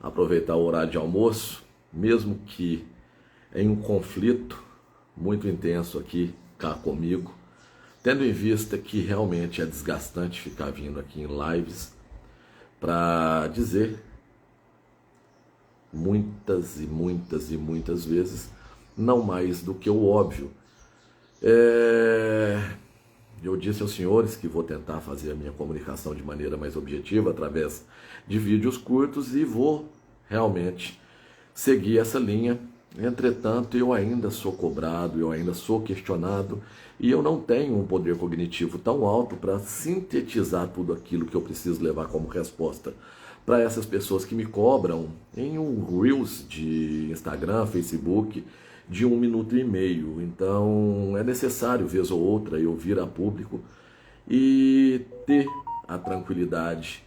aproveitar o horário de almoço, mesmo que em um conflito muito intenso aqui cá comigo, tendo em vista que realmente é desgastante ficar vindo aqui em lives para dizer muitas e muitas e muitas vezes não mais do que o óbvio. Eu disse aos senhores que vou tentar fazer a minha comunicação de maneira mais objetiva através de vídeos curtos e vou realmente seguir essa linha. Entretanto, eu ainda sou cobrado, eu ainda sou questionado e eu não tenho um poder cognitivo tão alto para sintetizar tudo aquilo que eu preciso levar como resposta para essas pessoas que me cobram em um Reels de Instagram, Facebook, de 1 minuto e meio. Então é necessário, vez ou outra, eu vir a público e ter a tranquilidade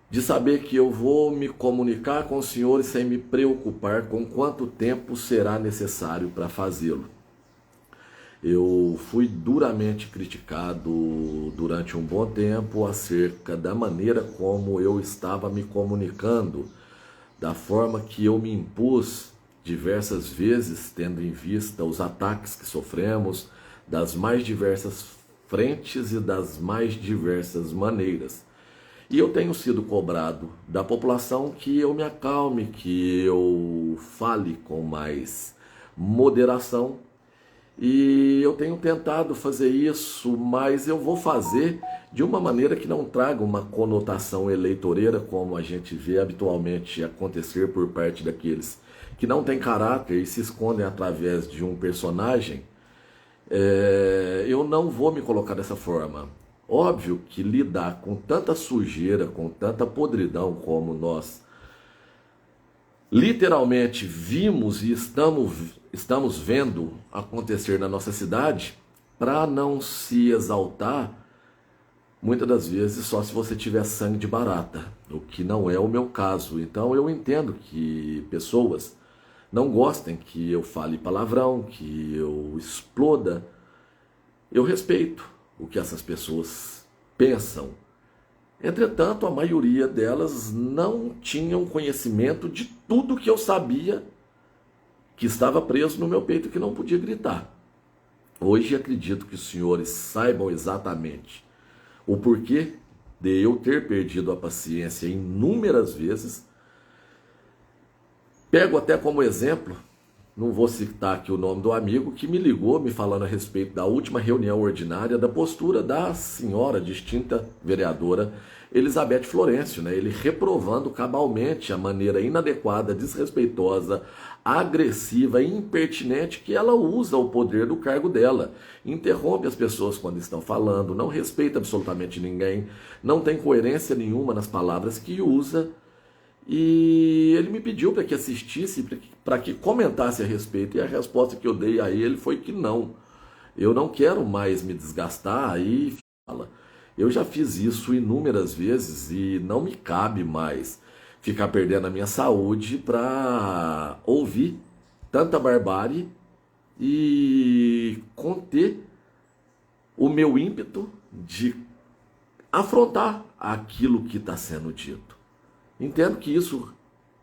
de saber que eu vou me comunicar com os senhores sem me preocupar com quanto tempo será necessário para fazê-lo. Eu fui duramente criticado durante um bom tempo acerca da maneira como eu estava me comunicando, da forma que eu me impus diversas vezes, tendo em vista os ataques que sofremos, das mais diversas frentes e das mais diversas maneiras. E eu tenho sido cobrado da população que eu me acalme, que eu fale com mais moderação. E eu tenho tentado fazer isso, mas eu vou fazer de uma maneira que não traga uma conotação eleitoreira, como a gente vê habitualmente acontecer por parte daqueles que não têm caráter e se escondem através de um personagem. Eu não vou me colocar dessa forma. Óbvio que lidar com tanta sujeira, com tanta podridão como nós literalmente vimos e estamos vendo acontecer na nossa cidade, para não se exaltar, muitas das vezes só se você tiver sangue de barata, o que não é o meu caso. Então eu entendo que pessoas não gostem que eu fale palavrão, que eu exploda. Eu respeito o que essas pessoas pensam. Entretanto, a maioria delas não tinham conhecimento de tudo que eu sabia que estava preso no meu peito e que não podia gritar. Hoje acredito que os senhores saibam exatamente o porquê de eu ter perdido a paciência inúmeras vezes. Pego até como exemplo, não vou citar aqui o nome do amigo, que me ligou me falando a respeito da última reunião ordinária, da postura da senhora distinta vereadora Elizabeth Florencio, né? Ele reprovando cabalmente a maneira inadequada, desrespeitosa, agressiva e impertinente que ela usa o poder do cargo dela. Interrompe as pessoas quando estão falando, não respeita absolutamente ninguém, não tem coerência nenhuma nas palavras que usa. E ele me pediu para que assistisse, para que comentasse a respeito, e a resposta que eu dei a ele foi que não. Eu não quero mais me desgastar e fala. Eu já fiz isso inúmeras vezes e não me cabe mais ficar perdendo a minha saúde para ouvir tanta barbárie e conter o meu ímpeto de afrontar aquilo que está sendo dito. Entendo que isso,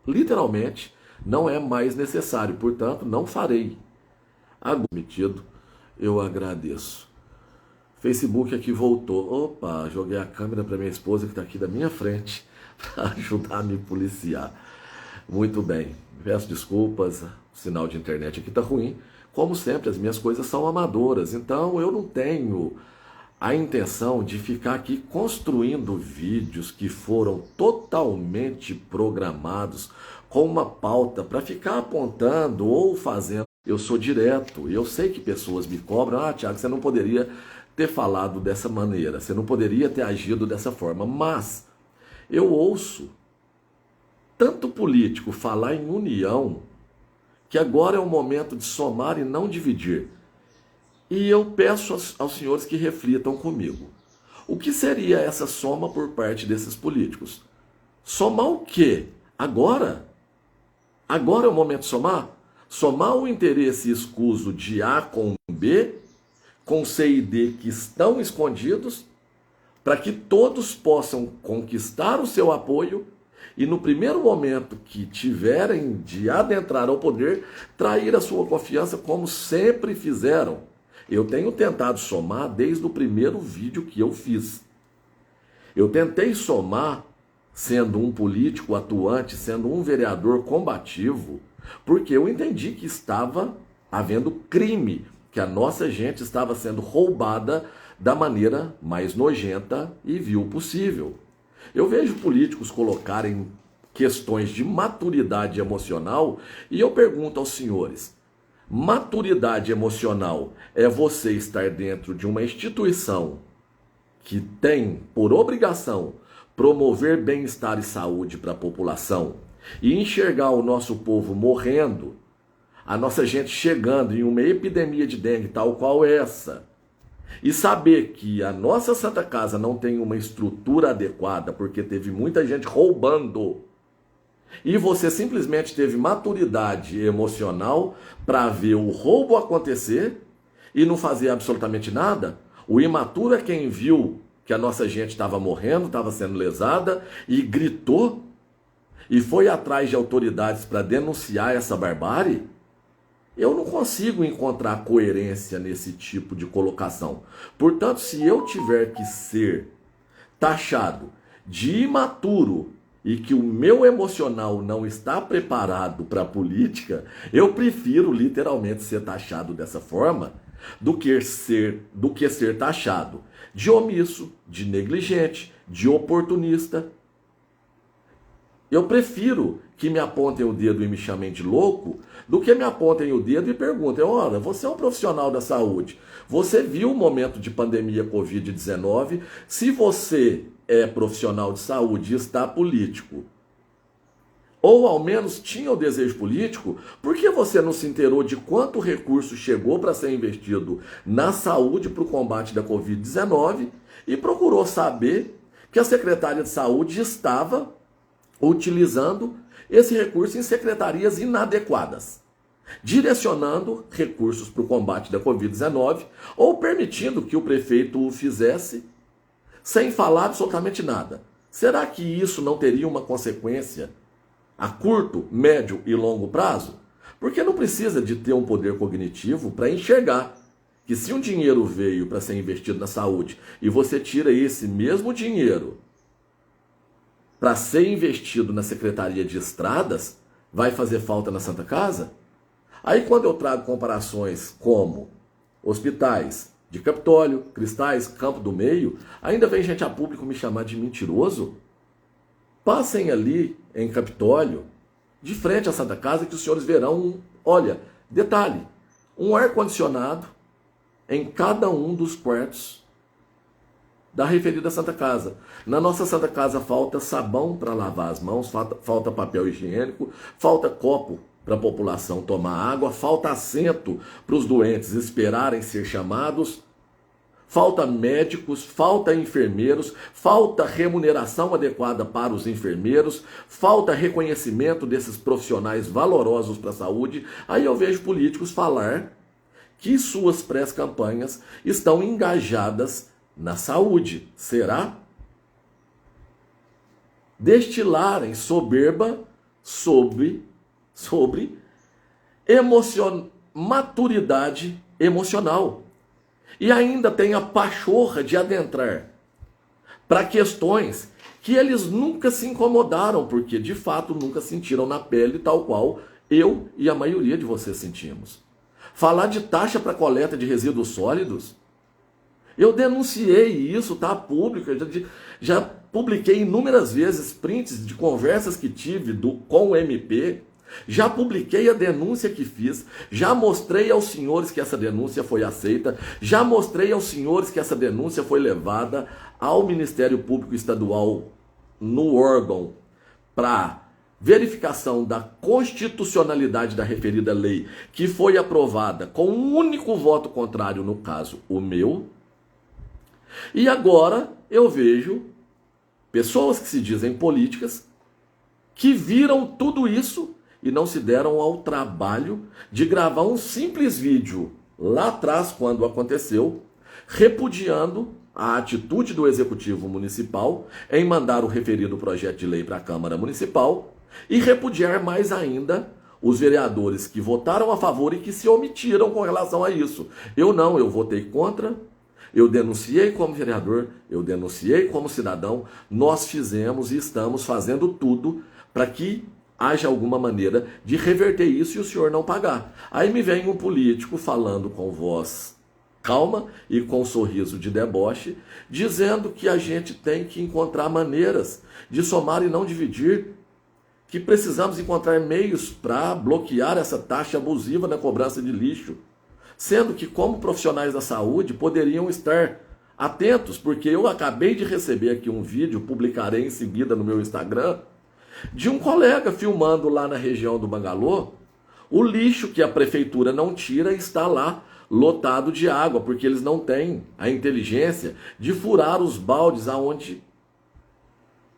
literalmente, não é mais necessário, portanto, não farei. Admitido, eu agradeço. Facebook aqui voltou. Opa, joguei a câmera para minha esposa que está aqui da minha frente para ajudar a me policiar. Muito bem, peço desculpas, o sinal de internet aqui está ruim. Como sempre, as minhas coisas são amadoras, então eu não tenho a intenção de ficar aqui construindo vídeos que foram totalmente programados com uma pauta para ficar apontando ou fazendo. Eu sou direto, eu sei que pessoas me cobram, Thiago, você não poderia ter falado dessa maneira, você não poderia ter agido dessa forma, mas eu ouço tanto político falar em união, que agora é o momento de somar e não dividir. E eu peço aos senhores que reflitam comigo. O que seria essa soma por parte desses políticos? Somar o quê? Agora? Agora é o momento de somar? Somar o interesse escuso de A com B, com C e D que estão escondidos, para que todos possam conquistar o seu apoio e no primeiro momento que tiverem de adentrar ao poder, trair a sua confiança como sempre fizeram. Eu tenho tentado somar desde o primeiro vídeo que eu fiz. Eu tentei somar sendo um político atuante, sendo um vereador combativo, porque eu entendi que estava havendo crime, que a nossa gente estava sendo roubada da maneira mais nojenta e vil possível. Eu vejo políticos colocarem questões de maturidade emocional e eu pergunto aos senhores: maturidade emocional é você estar dentro de uma instituição que tem por obrigação promover bem-estar e saúde para a população e enxergar o nosso povo morrendo, a nossa gente chegando em uma epidemia de dengue tal qual essa, e saber que a nossa Santa Casa não tem uma estrutura adequada porque teve muita gente roubando, e você simplesmente teve maturidade emocional para ver o roubo acontecer e não fazer absolutamente nada? O imaturo é quem viu que a nossa gente estava morrendo, estava sendo lesada e gritou e foi atrás de autoridades para denunciar essa barbárie? Eu não consigo encontrar coerência nesse tipo de colocação. Portanto, se eu tiver que ser taxado de imaturo e que o meu emocional não está preparado para a política, eu prefiro literalmente ser taxado dessa forma do que ser taxado de omisso, de negligente, de oportunista. Eu prefiro que me apontem o dedo e me chamem de louco do que me apontem o dedo e perguntem: olha, você é um profissional da saúde, você viu o momento de pandemia Covid-19, se você é profissional de saúde e está político, ou ao menos tinha o desejo político, por que você não se inteirou de quanto recurso chegou para ser investido na saúde para o combate da Covid-19 e procurou saber que a secretária de saúde estava utilizando esse recurso em secretarias inadequadas, direcionando recursos para o combate da Covid-19 ou permitindo que o prefeito o fizesse sem falar absolutamente nada? Será que isso não teria uma consequência a curto, médio e longo prazo? Porque não precisa de ter um poder cognitivo para enxergar que se um dinheiro veio para ser investido na saúde e você tira esse mesmo dinheiro para ser investido na Secretaria de Estradas, vai fazer falta na Santa Casa? Aí quando eu trago comparações como hospitais de Capitólio, Cristais, Campo do Meio, ainda vem gente a público me chamar de mentiroso? Passem ali em Capitólio, de frente à Santa Casa, que os senhores verão, olha, detalhe, um ar-condicionado em cada um dos quartos da referida Santa Casa. Na nossa Santa Casa falta sabão para lavar as mãos, falta papel higiênico, falta copo para a população tomar água, falta assento para os doentes esperarem ser chamados, falta médicos, falta enfermeiros, falta remuneração adequada para os enfermeiros, falta reconhecimento desses profissionais valorosos para a saúde. Aí eu vejo políticos falar que suas pré-campanhas estão engajadas na saúde. Será? Destilarem soberba sobre maturidade emocional. E ainda tem a pachorra de adentrar para questões que eles nunca se incomodaram, porque de fato nunca sentiram na pele, tal qual eu e a maioria de vocês sentimos. Falar de taxa para coleta de resíduos sólidos, eu denunciei isso, tá público, já publiquei inúmeras vezes prints de conversas que tive com o MP, já publiquei a denúncia que fiz, já mostrei aos senhores que essa denúncia foi aceita, já mostrei aos senhores que essa denúncia foi levada ao Ministério Público Estadual no órgão para verificação da constitucionalidade da referida lei, que foi aprovada com um único voto contrário, no caso, o meu. E agora eu vejo pessoas que se dizem políticas que viram tudo isso e não se deram ao trabalho de gravar um simples vídeo lá atrás, quando aconteceu, repudiando a atitude do Executivo Municipal em mandar o referido projeto de lei para a Câmara Municipal e repudiar mais ainda os vereadores que votaram a favor e que se omitiram com relação a isso. Eu votei contra, eu denunciei como vereador, eu denunciei como cidadão, nós fizemos e estamos fazendo tudo para que haja alguma maneira de reverter isso e o senhor não pagar. Aí me vem um político falando com voz calma e com um sorriso de deboche, dizendo que a gente tem que encontrar maneiras de somar e não dividir, que precisamos encontrar meios para bloquear essa taxa abusiva na cobrança de lixo, sendo que como profissionais da saúde poderiam estar atentos, porque eu acabei de receber aqui um vídeo, publicarei em seguida no meu Instagram, de um colega filmando lá na região do Bangalô, o lixo que a prefeitura não tira está lá lotado de água, porque eles não têm a inteligência de furar os baldes aonde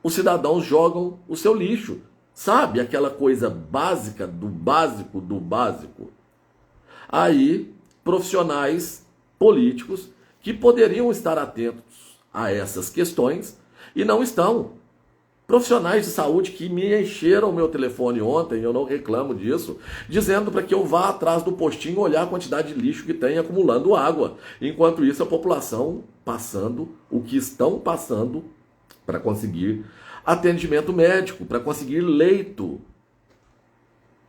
os cidadãos jogam o seu lixo. Sabe, aquela coisa básica do básico do básico. Aí, profissionais políticos que poderiam estar atentos a essas questões e não estão. Profissionais de saúde que me encheram o meu telefone ontem, eu não reclamo disso, dizendo para que eu vá atrás do postinho olhar a quantidade de lixo que tem acumulando água. Enquanto isso, a população passando o que estão passando para conseguir atendimento médico, para conseguir leito.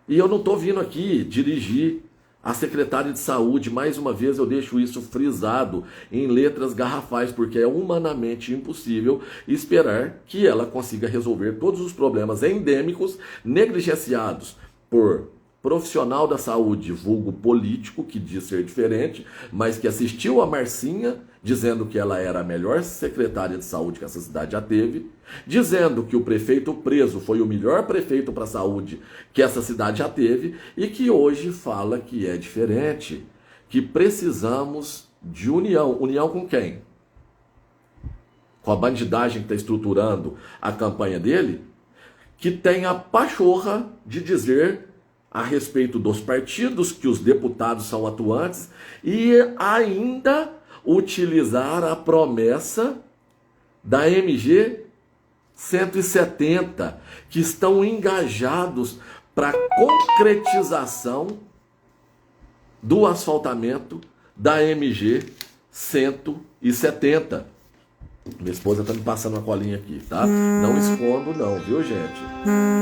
E eu não estou vindo aqui dirigir a secretária de saúde, mais uma vez eu deixo isso frisado em letras garrafais, porque é humanamente impossível esperar que ela consiga resolver todos os problemas endêmicos negligenciados por profissional da saúde, vulgo político, que diz ser diferente, mas que assistiu a Marcinha, dizendo que ela era a melhor secretária de saúde que essa cidade já teve, dizendo que o prefeito preso foi o melhor prefeito para a saúde que essa cidade já teve, e que hoje fala que é diferente, que precisamos de união. União com quem? Com a bandidagem que está estruturando a campanha dele, que tem a pachorra de dizer a respeito dos partidos, que os deputados são atuantes, e ainda utilizar a promessa da MG 170, que estão engajados para a concretização do asfaltamento da MG 170. Minha esposa tá me passando uma colinha aqui, tá? Não escondo não, viu, gente?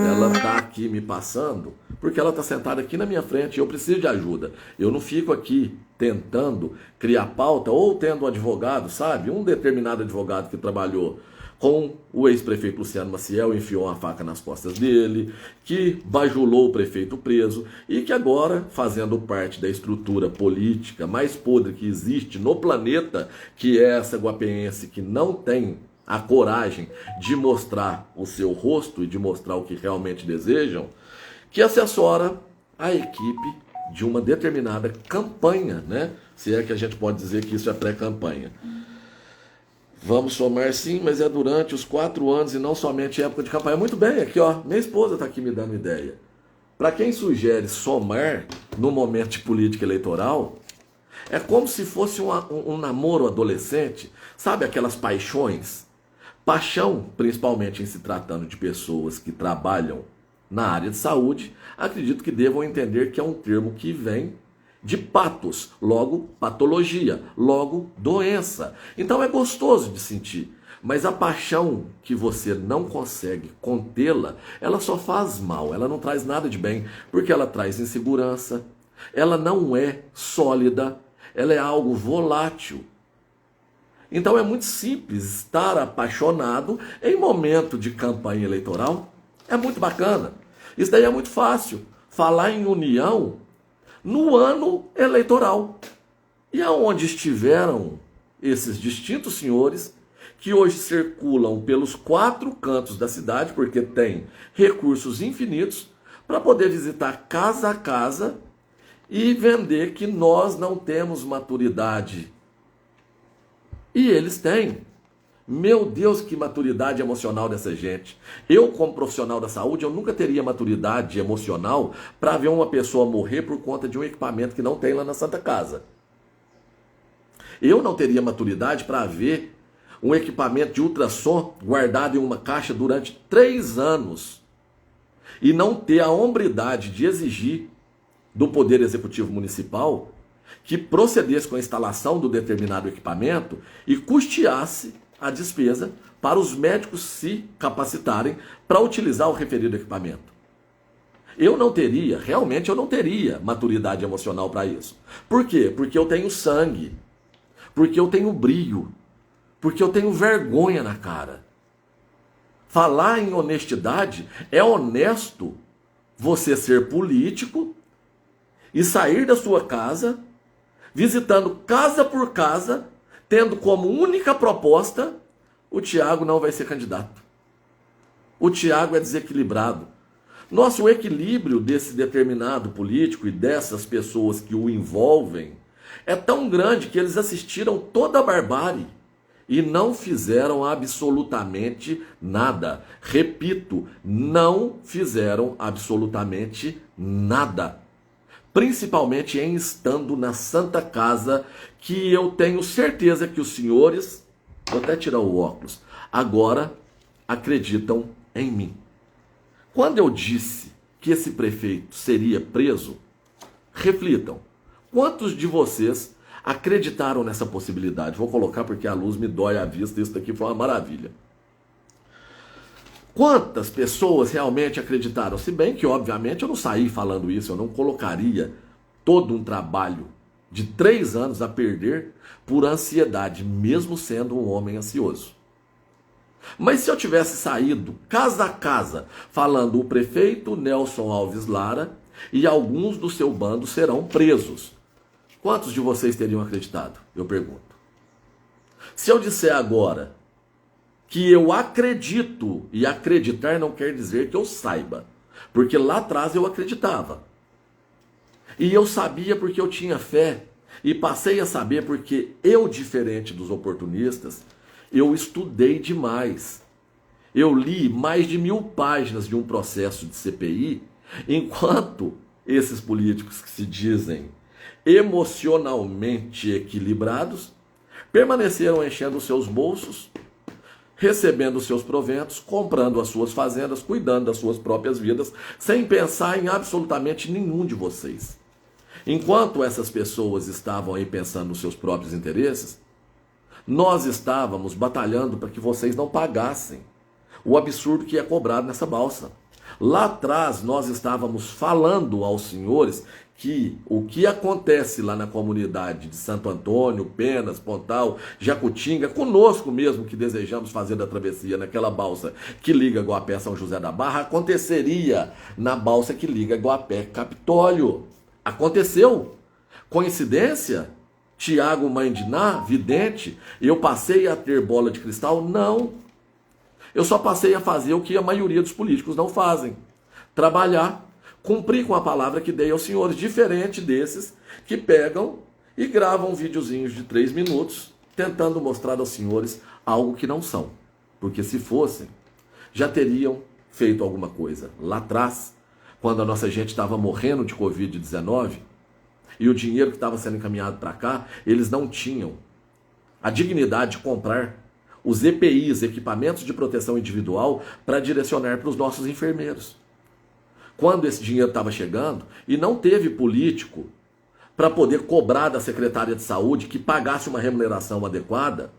Ela tá aqui me passando porque ela tá sentada aqui na minha frente e eu preciso de ajuda. Eu não fico aqui tentando criar pauta ou tendo um advogado, sabe? Um determinado advogado que trabalhou com o ex-prefeito Luciano Maciel, enfiou uma faca nas costas dele, que bajulou o prefeito preso e que agora, fazendo parte da estrutura política mais podre que existe no planeta, que é essa guapeense que não tem a coragem de mostrar o seu rosto e de mostrar o que realmente desejam, que assessora a equipe de uma determinada campanha, né? Se é que a gente pode dizer que isso é pré-campanha. Vamos somar sim, mas é durante os 4 anos e não somente época de campanha. Muito bem, aqui ó, minha esposa está aqui me dando ideia. Para quem sugere somar no momento de política eleitoral, é como se fosse um namoro adolescente, sabe aquelas paixões? Paixão, principalmente em se tratando de pessoas que trabalham na área de saúde, acredito que devam entender que é um termo que vem de patos, logo patologia, logo doença. Então é gostoso de sentir, mas a paixão que você não consegue contê-la, ela só faz mal, ela não traz nada de bem, porque ela traz insegurança, ela não é sólida, ela é algo volátil. Então é muito simples estar apaixonado em momento de campanha eleitoral, é muito bacana. Isso daí é muito fácil, falar em união no ano eleitoral. E aonde estiveram esses distintos senhores que hoje circulam pelos 4 cantos da cidade, porque tem recursos infinitos, para poder visitar casa a casa e vender que nós não temos maturidade. E eles têm. Meu Deus, que maturidade emocional dessa gente. Eu, como profissional da saúde, eu nunca teria maturidade emocional para ver uma pessoa morrer por conta de um equipamento que não tem lá na Santa Casa. Eu não teria maturidade para ver um equipamento de ultrassom guardado em uma caixa durante 3 anos e não ter a hombridade de exigir do Poder Executivo Municipal que procedesse com a instalação do determinado equipamento e custeasse a despesa para os médicos se capacitarem para utilizar o referido equipamento. Realmente eu não teria maturidade emocional para isso. Por quê? Porque eu tenho sangue, porque eu tenho brio, porque eu tenho vergonha na cara. Falar em honestidade é honesto você ser político e sair da sua casa, visitando casa por casa, tendo como única proposta: o Thiago não vai ser candidato. O Thiago é desequilibrado. Nossa, o equilíbrio desse determinado político e dessas pessoas que o envolvem é tão grande que eles assistiram toda a barbárie e não fizeram absolutamente nada. Repito, não fizeram absolutamente nada. Principalmente em estando na Santa Casa, que eu tenho certeza que os senhores, vou até tirar o óculos, agora acreditam em mim. Quando eu disse que esse prefeito seria preso, reflitam. Quantos de vocês acreditaram nessa possibilidade? Vou colocar porque a luz me dói à vista, isso daqui foi uma maravilha. Quantas pessoas realmente acreditaram? Se bem que, obviamente, eu não saí falando isso, eu não colocaria todo um trabalho de 3 anos a perder por ansiedade, mesmo sendo um homem ansioso. Mas se eu tivesse saído casa a casa falando o prefeito Nelson Alves Lara e alguns do seu bando serão presos, quantos de vocês teriam acreditado? Eu pergunto. Se eu disser agora que eu acredito, e acreditar não quer dizer que eu saiba, porque lá atrás eu acreditava. E eu sabia porque eu tinha fé, e passei a saber porque eu, diferente dos oportunistas, eu estudei demais. Eu li mais de 1000 páginas de um processo de CPI, enquanto esses políticos que se dizem emocionalmente equilibrados permaneceram enchendo os seus bolsos, recebendo os seus proventos, comprando as suas fazendas, cuidando das suas próprias vidas, sem pensar em absolutamente nenhum de vocês. Enquanto essas pessoas estavam aí pensando nos seus próprios interesses, nós estávamos batalhando para que vocês não pagassem o absurdo que é cobrado nessa balsa. Lá atrás nós estávamos falando aos senhores que o que acontece lá na comunidade de Santo Antônio, Penas, Pontal, Jacutinga, conosco mesmo que desejamos fazer da travessia naquela balsa que liga Guapé a São José da Barra, aconteceria na balsa que liga Guapé Capitólio. Aconteceu. Coincidência? Tiago Mandiná, vidente, eu passei a ter bola de cristal? Não. Eu só passei a fazer o que a maioria dos políticos não fazem. Trabalhar, cumprir com a palavra que dei aos senhores, diferente desses que pegam e gravam videozinhos de 3 minutos, tentando mostrar aos senhores algo que não são. Porque se fossem, já teriam feito alguma coisa. Lá atrás, quando a nossa gente estava morrendo de Covid-19, e o dinheiro que estava sendo encaminhado para cá, eles não tinham a dignidade de comprar os EPIs, equipamentos de proteção individual, para direcionar para os nossos enfermeiros. Quando esse dinheiro estava chegando, e não teve político para poder cobrar da secretária de saúde que pagasse uma remuneração adequada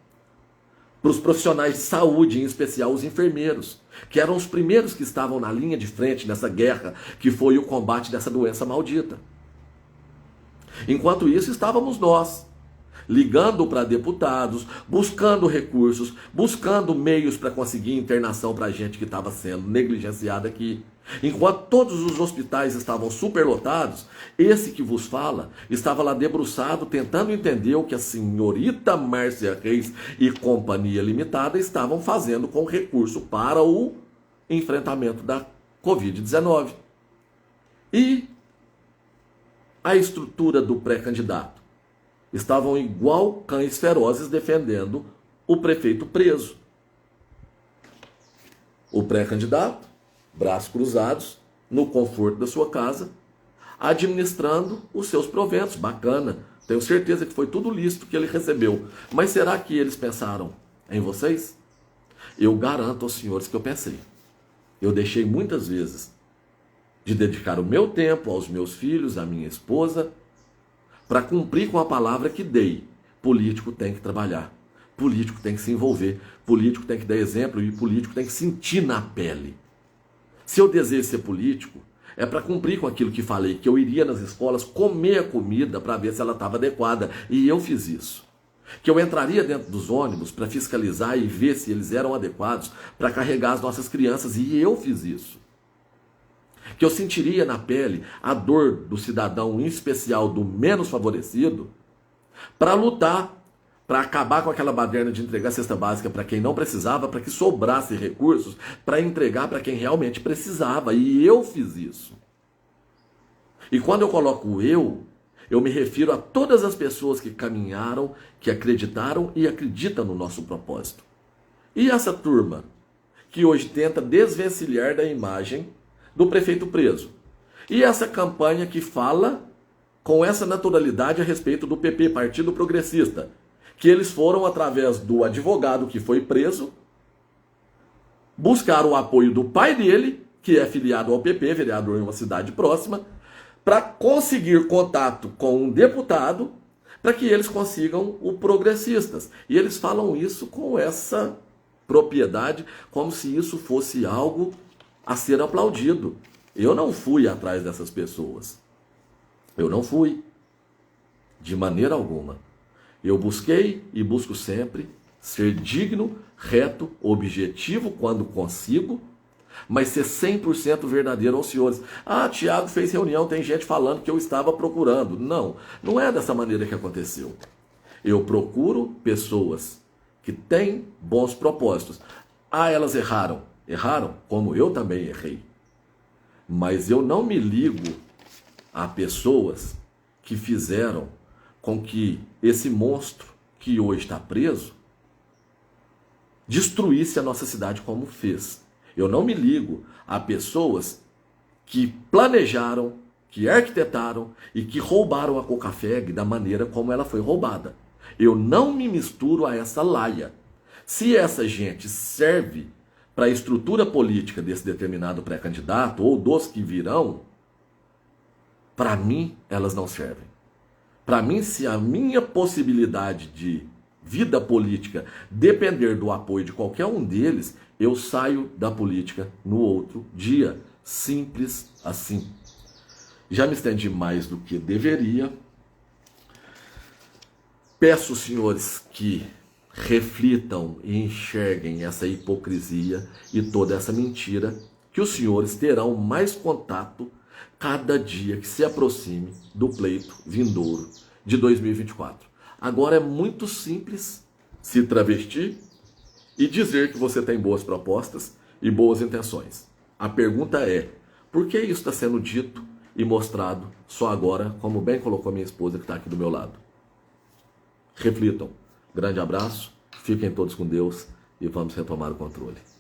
para os profissionais de saúde, em especial os enfermeiros, que eram os primeiros que estavam na linha de frente nessa guerra, que foi o combate dessa doença maldita. Enquanto isso, estávamos nós, ligando para deputados, buscando recursos, buscando meios para conseguir internação para a gente que estava sendo negligenciada aqui. Enquanto todos os hospitais estavam superlotados, esse que vos fala estava lá debruçado tentando entender o que a senhorita Márcia Reis e Companhia Limitada estavam fazendo com recurso para o enfrentamento da Covid-19. E a estrutura do pré-candidato. Estavam igual cães ferozes defendendo o prefeito preso. O pré-candidato, braços cruzados, no conforto da sua casa, administrando os seus proventos. Bacana. Tenho certeza que foi tudo lícito que ele recebeu. Mas será que eles pensaram em vocês? Eu garanto aos senhores que eu pensei. Eu deixei muitas vezes de dedicar o meu tempo aos meus filhos, à minha esposa, para cumprir com a palavra que dei. Político tem que trabalhar, político tem que se envolver, político tem que dar exemplo e político tem que sentir na pele. Se eu desejo ser político, é para cumprir com aquilo que falei, que eu iria nas escolas comer a comida para ver se ela estava adequada, e eu fiz isso. Que eu entraria dentro dos ônibus para fiscalizar e ver se eles eram adequados para carregar as nossas crianças, e eu fiz isso. Que eu sentiria na pele a dor do cidadão, em especial do menos favorecido, para lutar, para acabar com aquela baderna de entregar cesta básica para quem não precisava, para que sobrasse recursos para entregar para quem realmente precisava. E eu fiz isso. E quando eu coloco eu me refiro a todas as pessoas que caminharam, que acreditaram e acreditam no nosso propósito. E essa turma que hoje tenta desvencilhar da imagem do prefeito preso. E essa campanha que fala com essa naturalidade a respeito do PP, Partido Progressista, que eles foram, através do advogado que foi preso, buscar o apoio do pai dele, que é filiado ao PP, vereador em uma cidade próxima, para conseguir contato com um deputado, para que eles consigam o Progressistas. E eles falam isso com essa propriedade, como se isso fosse algo a ser aplaudido. Eu não fui atrás dessas pessoas. Eu não fui. De maneira alguma. Eu busquei e busco sempre ser digno, reto, objetivo quando consigo, mas ser 100% verdadeiro aos senhores. Ah, Tiago fez reunião, tem gente falando que eu estava procurando. Não, não é dessa maneira que aconteceu. Eu procuro pessoas que têm bons propósitos. Ah, elas erraram. Erraram, como eu também errei. Mas eu não me ligo a pessoas que fizeram com que esse monstro que hoje está preso destruísse a nossa cidade como fez. Eu não me ligo a pessoas que planejaram, que arquitetaram e que roubaram a Cocafeg da maneira como ela foi roubada. Eu não me misturo a essa laia. Se essa gente serve para a estrutura política desse determinado pré-candidato ou dos que virão, para mim elas não servem. Para mim, se a minha possibilidade de vida política depender do apoio de qualquer um deles, eu saio da política no outro dia. Simples assim. Já me estendi mais do que deveria. Peço, senhores, que reflitam e enxerguem essa hipocrisia e toda essa mentira, que os senhores terão mais contato cada dia que se aproxime do pleito vindouro de 2024. Agora é muito simples se travestir e dizer que você tem boas propostas e boas intenções. A pergunta é, por que isso está sendo dito e mostrado só agora, como bem colocou minha esposa que está aqui do meu lado? Reflitam. Grande abraço, fiquem todos com Deus e vamos retomar o controle.